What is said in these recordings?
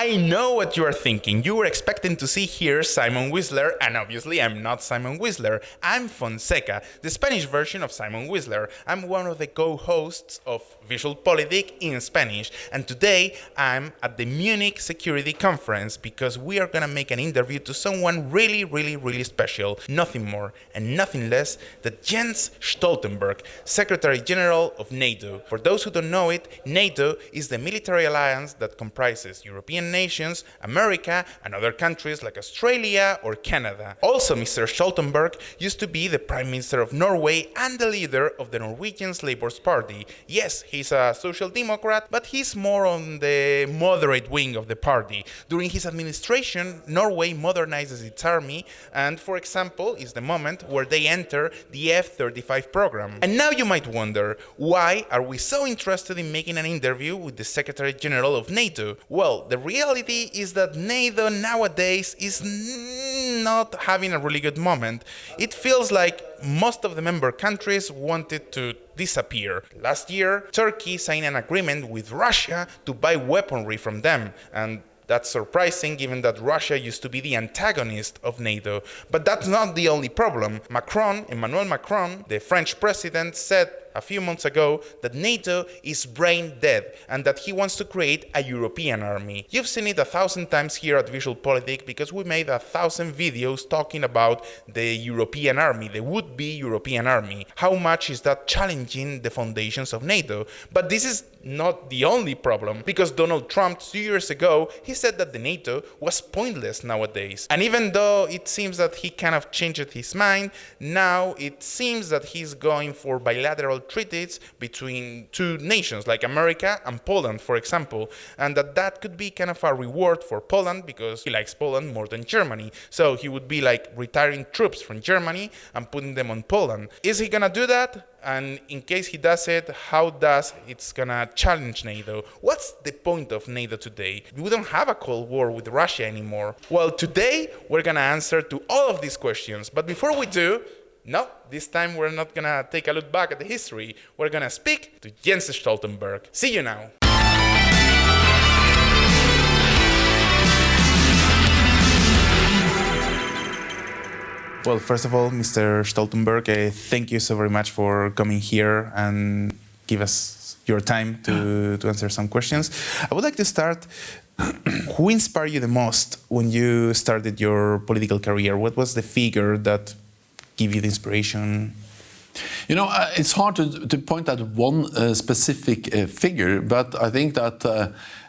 I know what you are thinking. You were expecting to see here Simon Whistler, and obviously I'm not Simon Whistler. I'm Fonseca, the Spanish version of Simon Whistler. I'm one of the co-hosts of VisualPolitik in Spanish, and today I'm at the Munich Security Conference because we are gonna make an interview to someone really special. Nothing more and nothing less than Jens Stoltenberg, Secretary General of NATO. For those who don't know it, NATO is the military alliance that comprises European nations, America, and other countries like Australia or Canada. Also, Mr. Stoltenberg used to be the Prime Minister of Norway and the leader of the Norwegian Labour Party. Yes, he's a social democrat, but he's more on the moderate wing of the party. During his administration, Norway modernizes its army, and for example, is the moment where they enter the F-35 program. And now you might wonder, why are we so interested in making an interview with the Secretary General of NATO? Well, the reality is that NATO nowadays is not having a really good moment. It feels like most of the member countries wanted to disappear. Last year, Turkey signed an agreement with Russia to buy weaponry from them, and that's surprising given that Russia used to be the antagonist of NATO. But that's not the only problem. Emmanuel Macron, the French president, said a few months ago that NATO is brain dead and that he wants to create a European army. You've seen it 1,000 times here at VisualPolitik because we made 1,000 videos talking about the European army, the would-be European army. How much is that challenging the foundations of NATO? But this is not the only problem, because Donald Trump 2 years ago, he said that the NATO was pointless nowadays. And even though it seems that he kind of changed his mind, now it seems that he's going for bilateral treaties between two nations like America and Poland, for example, and that could be kind of a reward for Poland because he likes Poland more than Germany. So he would be like retiring troops from Germany and putting them on Poland. Is he gonna do that? And in case he does it, how does it's gonna challenge NATO? What's the point of NATO today? We don't have a Cold War with Russia anymore. Well, today we're gonna answer to all of these questions. But before we do, no, this time we're not gonna take a look back at the history. We're gonna speak to Jens Stoltenberg. See you now. Well, first of all, Mr. Stoltenberg, thank you so very much for coming here and give us your time to answer some questions. I would like to start. Who inspired you the most when you started your political career? What was the figure that gave you the inspiration? You know, it's hard to point at one specific figure, but I think that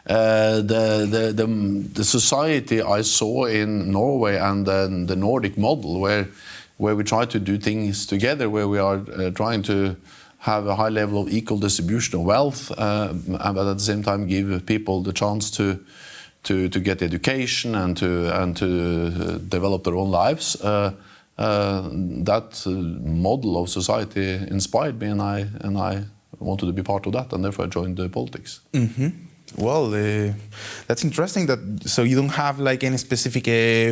the society I saw in Norway and the Nordic model, where we try to do things together, where we are trying to have a high level of equal distribution of wealth, but at the same time give people the chance to get education and to develop their own lives. That model of society inspired me, and I wanted to be part of that, and therefore I joined politics. Mm-hmm. Well, that's interesting. So you don't have like any specific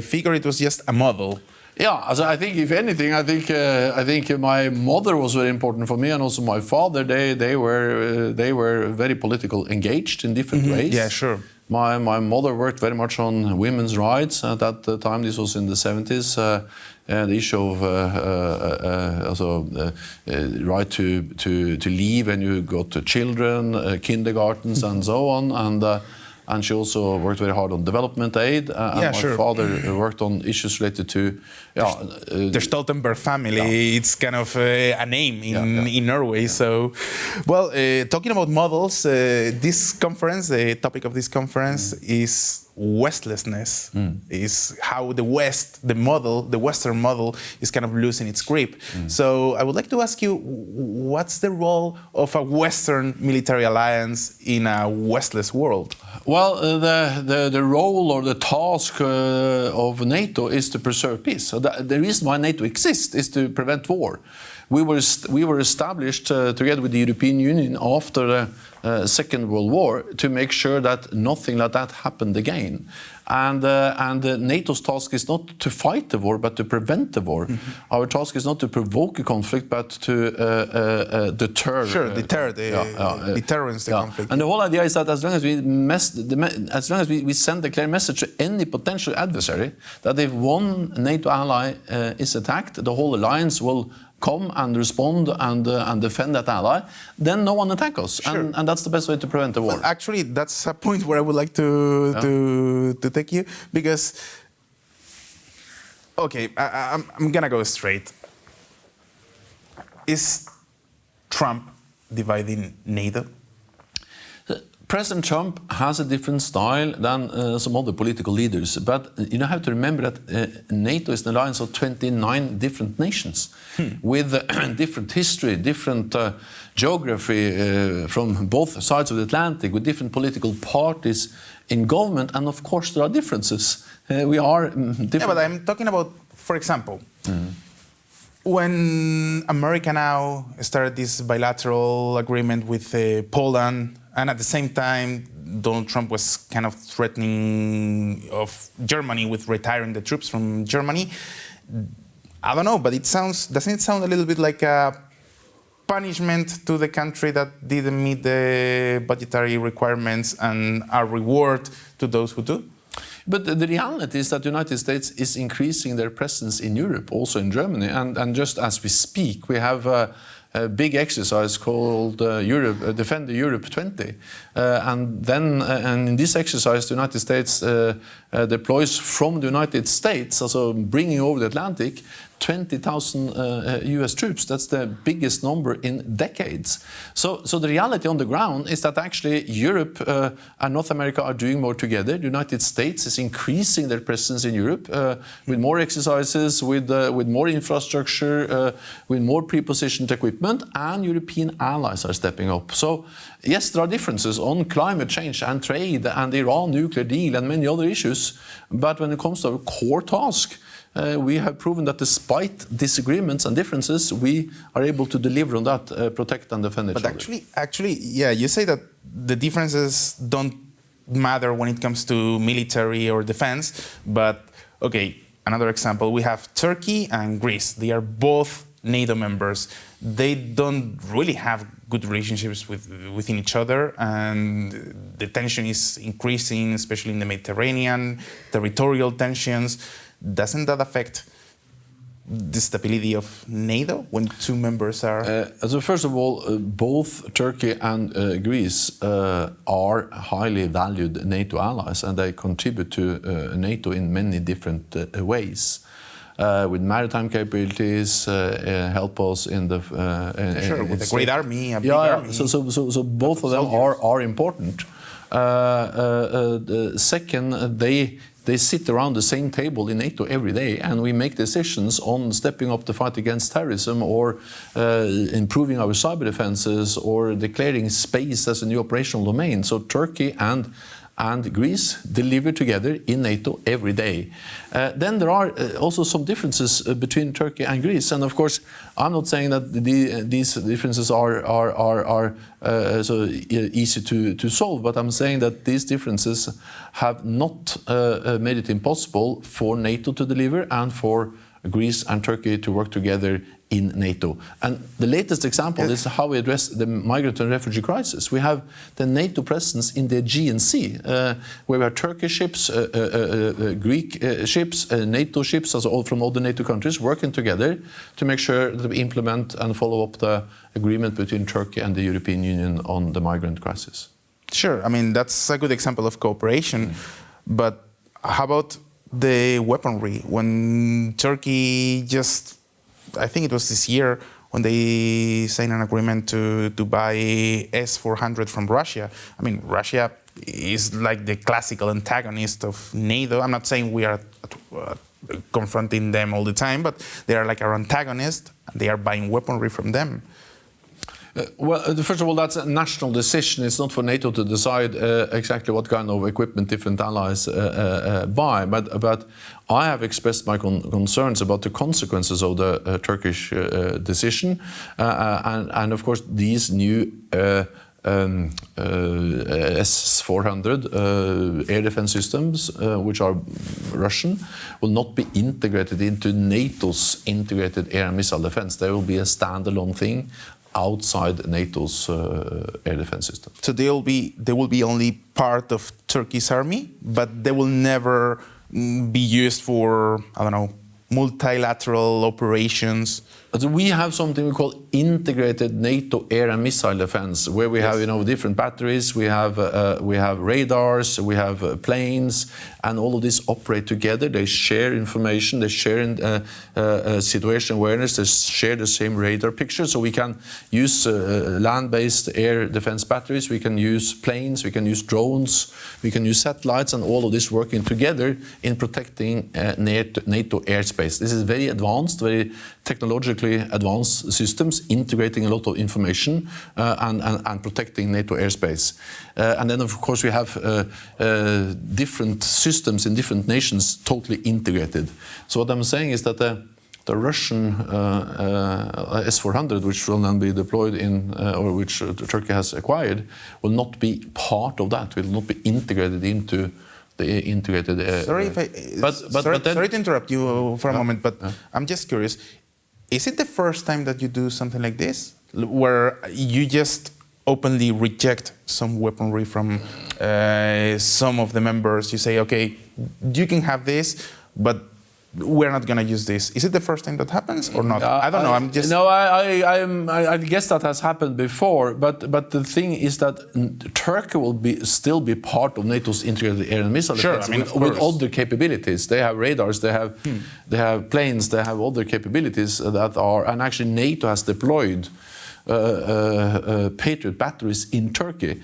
figure; it was just a model. Yeah, also I think if anything, I think my mother was very important for me, and also my father. They were very political engaged in different ways. Yeah, sure. My mother worked very much on women's rights at that time. This was in the 70s. The issue of right to leave when you got children, kindergartens, and so on. And she also worked very hard on development aid. And my father worked on issues related to the Stoltenberg family. Yeah. It's kind of a name in Norway. Yeah. So, well, talking about models, this conference, the topic of this conference is Westlessness. Is how the Western model is kind of losing its grip. So I would like to ask you, what's the role of a Western military alliance in a Westless world? Well, the role or the task of NATO is to preserve peace. So the reason why NATO exists is to prevent war. we were established together with the European Union after the Second World War to make sure that nothing like that happened again. And NATO's task is not to fight the war, but to prevent the war. Mm-hmm. Our task is not to provoke a conflict, but to deter. Sure, deter the conflict. And the whole idea is that as long as we send a clear message to any potential adversary, that if one NATO ally is attacked, the whole alliance will come and respond and defend that ally, then no one attack us. Sure. And that's the best way to prevent the war. Well, actually, that's a point where I would like to take you, because, okay, I'm gonna go straight. Is Trump dividing NATO? President Trump has a different style than some other political leaders, but you have to remember that NATO is an alliance of 29 different nations with different history, different geography from both sides of the Atlantic, with different political parties in government, and of course there are differences. We are different. Yeah, but I'm talking about, for example, when America now started this bilateral agreement with Poland, and at the same time, Donald Trump was kind of threatening of Germany with retiring the troops from Germany. I don't know, but doesn't it sound a little bit like a punishment to the country that didn't meet the budgetary requirements, and a reward to those who do? But the reality is that the United States is increasing their presence in Europe, also in Germany, and just as we speak, we have a big exercise called Defend Europe 20. And in this exercise, the United States deploys from the United States, also bringing over the Atlantic, 20,000 US troops. That's the biggest number in decades. So the reality on the ground is that actually Europe and North America are doing more together. The United States is increasing their presence in Europe with more exercises, with more infrastructure, with more pre-positioned equipment, and European allies are stepping up. So yes, there are differences on climate change and trade and the Iran nuclear deal and many other issues, but when it comes to our core task, we have proven that despite disagreements and differences, we are able to deliver on that, protect and defend each other. But actually, yeah, you say that the differences don't matter when it comes to military or defense, but okay, another example, we have Turkey and Greece. They are both NATO members. They don't really have good relationships within each other, and the tension is increasing, especially in the Mediterranean, territorial tensions. Doesn't that affect the stability of NATO when two members are... So first of all, both Turkey and Greece are highly valued NATO allies, and they contribute to NATO in many different ways. With maritime capabilities, help us in the... sure, with a great army, a big army. So both of them are important. Second, they sit around the same table in NATO every day, and we make decisions on stepping up the fight against terrorism, or improving our cyber defenses, or declaring space as a new operational domain. So Turkey and Greece deliver together in NATO every day. Then there are also some differences between Turkey and Greece, and of course I'm not saying that these differences are so easy to solve, but I'm saying that these differences have not made it impossible for NATO to deliver and for Greece and Turkey to work together in NATO. And the latest example is how we address the migrant and refugee crisis. We have the NATO presence in the Aegean Sea, where we have Turkish ships, Greek ships, NATO ships, also all from other NATO countries, working together to make sure that we implement and follow up the agreement between Turkey and the European Union on the migrant crisis. Sure, I mean, that's a good example of cooperation, but how about the weaponry? When Turkey just, I think it was this year, when they signed an agreement to buy S-400 from Russia. I mean, Russia is like the classical antagonist of NATO. I'm not saying we are confronting them all the time, but they are like our antagonist, and they are buying weaponry from them. First of all, that's a national decision. It's not for NATO to decide exactly what kind of equipment different allies buy. But I have expressed my concerns about the consequences of the Turkish decision, and of course these new S-400 air defense systems, which are Russian, will not be integrated into NATO's integrated air and missile defense. They will be a standalone thing outside NATO's air defense system. So they will be only part of Turkey's army, but they will never be used for, I don't know, multilateral operations. So we have something we call integrated NATO air and missile defense, where we have different batteries, we have radars, we have planes, and all of these operate together. They share information, they share situation awareness, they share the same radar picture. So we can use land-based air defense batteries, we can use planes, we can use drones, we can use satellites, and all of this working together in protecting NATO airspace. This is very advanced, very technologically advanced systems, integrating a lot of information and protecting NATO airspace. And then, of course, we have different systems in different nations totally integrated. So what I'm saying is that the Russian S-400, which will then be deployed or which Turkey has acquired, will not be part of that, will not be integrated into the integrated. Sorry to interrupt you for a moment, but I'm just curious. Is it the first time that you do something like this, where you just openly reject some weaponry from some of the members? You say, okay, you can have this, but we're not going to use this. Is it the first time that happens or not? I don't know. I'm just. No, I guess that has happened before. But the thing is that Turkey will still be part of NATO's integrated air and missile defense. I mean, with other capabilities. They have radars. They have planes. They have other capabilities that are. And actually, NATO has deployed Patriot batteries in Turkey,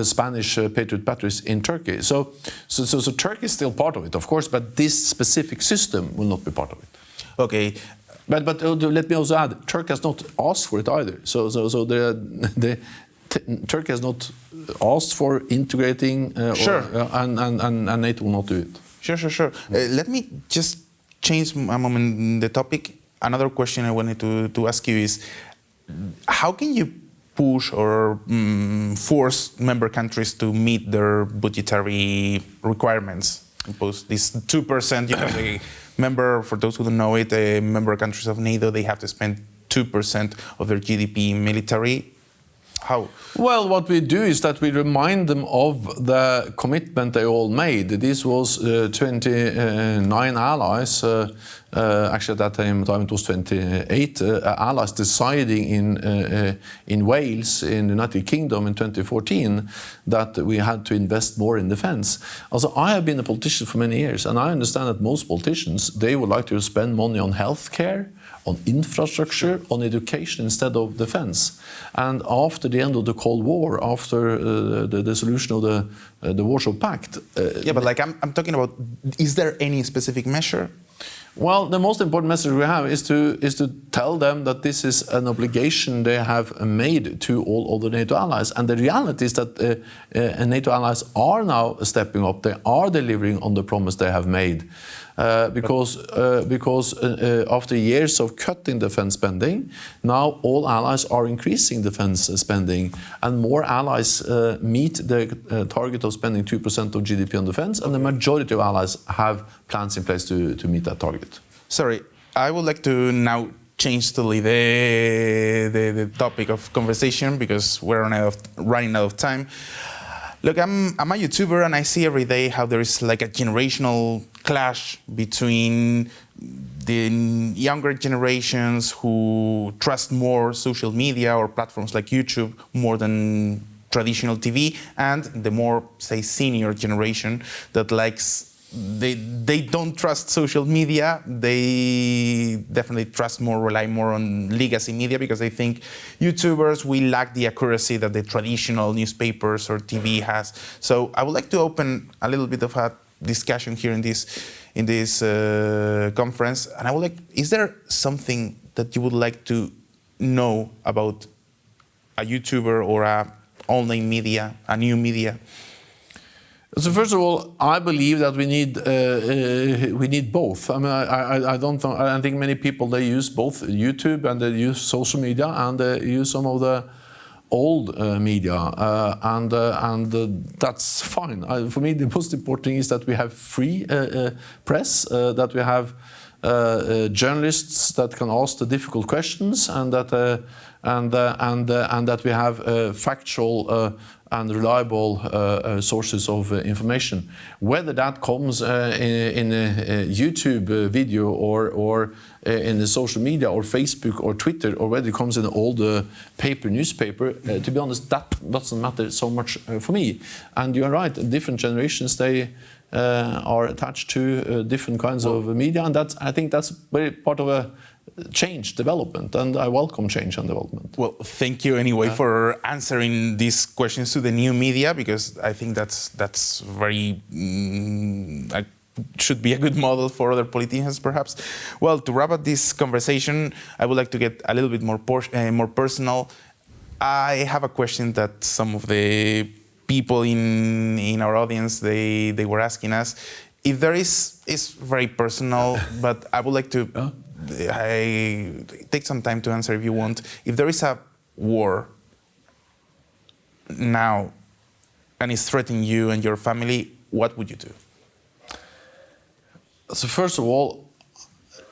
Spanish Patriot batteries in Turkey. So Turkey is still part of it, of course, but this specific system will not be part of it. Okay. But let me also add, Turkey has not asked for it either. Turkey has not asked for integrating, and NATO will not do it. Sure. Let me just change a moment the topic. Another question I wanted to ask you is, how can you push or force member countries to meet their budgetary requirements? Impose this 2%, the member, for those who don't know it, member countries of NATO, they have to spend 2% of their GDP in military. How? Well, what we do is that we remind them of the commitment they all made. This was 29 allies, actually at that time it was 28 allies deciding in Wales, in the United Kingdom in 2014, that we had to invest more in defense. Also, I have been a politician for many years, and I understand that most politicians, they would like to spend money on healthcare, on infrastructure, on education instead of defense. And after the end of the Cold War, after the dissolution of the Warsaw Pact... but like I'm talking about, is there any specific measure? Well, the most important message we have is to tell them that this is an obligation they have made to all other NATO allies. And the reality is that NATO allies are now stepping up. They are delivering on the promise they have made. Because after years of cutting defense spending, now all allies are increasing defense spending, and more allies meet the target of spending 2% of GDP on defense, and the majority of allies have plans in place to meet that target. Sorry, I would like to now change totally the topic of conversation because we're running out of time. Look, I'm a YouTuber and I see every day how there is like a generational clash between the younger generations who trust more social media or platforms like YouTube more than traditional TV, and the more, say, senior generation that likes, they don't trust social media. They definitely rely more on legacy media because they think YouTubers, we lack the accuracy that the traditional newspapers or TV has. So I would like to open a little bit of a discussion here in this conference, and I would like, is there something that you would like to know about a YouTuber or a online media, a new media? So first of all, I believe that we need both. I mean, I don't know. I think many people, they use both YouTube and they use social media and they use some of the old media, and that's fine. For me, the most important thing is that we have free press, that we have journalists that can ask the difficult questions, and that we have factual and reliable sources of information. Whether that comes in a YouTube video or in the social media or Facebook or Twitter, or whether it comes in an old newspaper, to be honest, that doesn't matter so much for me. And you are right, different generations, they are attached to different kinds of media, and I think that's very part of a change, development, and I welcome change and development. Well, thank you anyway for answering these questions to the new media, because I think that's very should be a good model for other politicians, perhaps. Well, to wrap up this conversation, I would like to get a little bit more personal. I have a question that some of the people in our audience they were asking us. If there is very personal, but I would like to take some time to answer if you want. If there is a war now and it's threatening you and your family, what would you do? So first of all,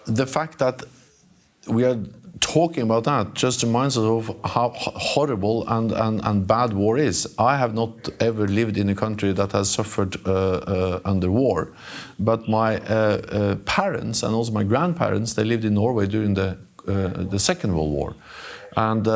the fact that we are talking about that just reminds us of how horrible and bad war is. I have not ever lived in a country that has suffered under war, but my parents and also my grandparents, they lived in Norway during the Second World War. And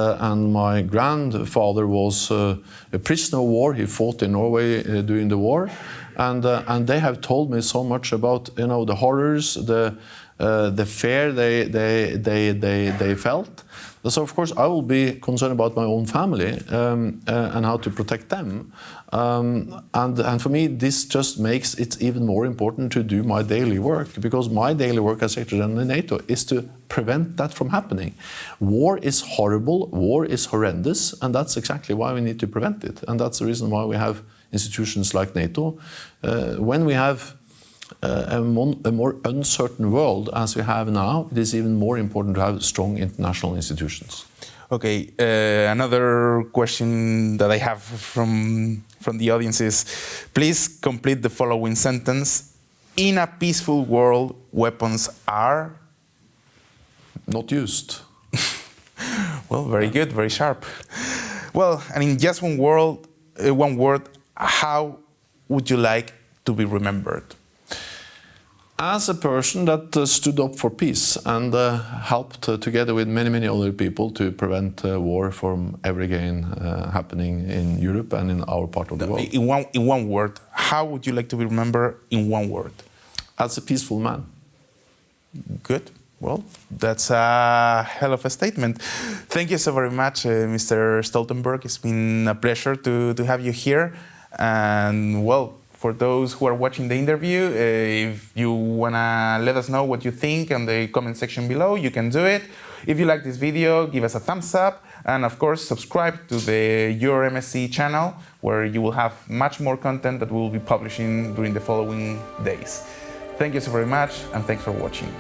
my grandfather was a prisoner of war. He fought in Norway during the war, and they have told me so much about the horrors, the fear they felt. So of course I will be concerned about my own family and how to protect them. And for me, this just makes it even more important to do my daily work, because my daily work as Secretary General of NATO is to prevent that from happening. War is horrible, war is horrendous, and that's exactly why we need to prevent it. And that's the reason why we have institutions like NATO. When we have a more uncertain world as we have now, it is even more important to have strong international institutions. Okay, another question that I have from the audience is, please complete the following sentence. In a peaceful world, weapons are? Not used. Well, very good, very sharp. Well, and in just one word, how would you like to be remembered? As a person that stood up for peace and helped together with many other people to prevent war from ever again happening in Europe and in our part of the world. In one word, how would you like to be remembered in one word? As a peaceful man. Good. Well, that's a hell of a statement. Thank you so very much, Mr. Stoltenberg. It's been a pleasure to have you here. And well, for those who are watching the interview, if you want to let us know what you think in the comment section below, you can do it. If you like this video, give us a thumbs up. And of course, subscribe to the YourMSC channel, where you will have much more content that we will be publishing during the following days. Thank you so very much, and thanks for watching.